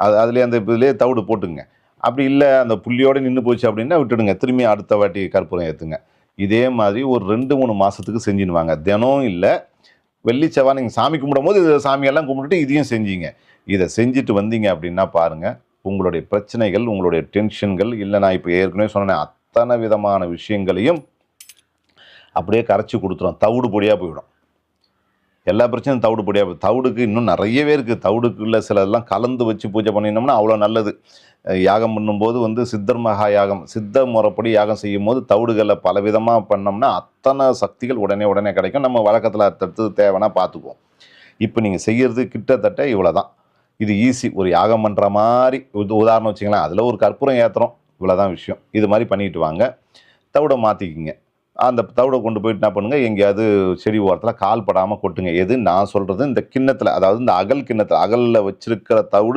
அதுலேயே அந்த இதுலேயே தவிடு போட்டுங்க. அப்படி இல்லை அந்த புள்ளியோடு நின்று போச்சு அப்படின்னா விட்டுடுங்க. திரும்பி அடுத்த வாட்டி கற்பூரம் ஏற்றுங்க. இதே மாதிரி ஒரு 2, 3 மாதத்துக்கு செஞ்சுன்னு வாங்க. தினம் இல்லை, வெள்ளி செவ்வாய் நீங்கள் சாமி கும்பிடும்போது இதை சாமியெல்லாம் கும்பிட்டுட்டு இதையும் செஞ்சீங்க. இதை செஞ்சுட்டு வந்தீங்க அப்படின்னா பாருங்கள், உங்களுடைய பிரச்சனைகள், உங்களுடைய டென்ஷன்கள், இல்லை நான் இப்போ ஏற்கனவே சொன்னேன் அத்தனை விதமான விஷயங்களையும் அப்படியே கரைச்சி கொடுத்துரும். தவிடு பொடியாக போயிடும். எல்லா பிரச்சனையும் தவிடு பொடியாக போய் தவிடுக்கு இன்னும் நிறையவே இருக்குது. தவிடுக்குள்ள சிலதெல்லாம் கலந்து வச்சு பூஜை பண்ணினோம்னா அவ்வளோ நல்லது. யாகம் பண்ணும்போது சித்தர் மகா யாகம், சித்த முறைப்படி யாகம் செய்யும் போது தவிடுகளை பலவிதமாக பண்ணோம்னா அத்தனை சக்திகள் உடனே கிடைக்கும். நம்ம வழக்கத்தில் அடுத்தடுத்து தேவைன்னா பார்த்துக்குவோம். இப்போ நீங்கள் செய்கிறது கிட்டத்தட்ட இவ்வளோ தான். இது ஈஸி. ஒரு யாகம் பண்ணுற மாதிரி உதாரணம் வச்சுங்களேன். அதில் ஒரு கற்பூரம் ஏற்றுறோம், இவ்வளோதான் விஷயம். இது மாதிரி பண்ணிட்டு வாங்க. தவிடை மாற்றிக்கிங்க. அந்த தவிடை கொண்டு போயிட்டு என்ன பண்ணுங்கள், எங்கேயாவது செடி ஓரத்தில் கால் படாமல் கொட்டுங்க. எது நான் சொல்கிறது, இந்த கிண்ணத்தில், அதாவது இந்த அகல் கிண்ணத்தில், அகலில் வச்சிருக்கிற தவிடு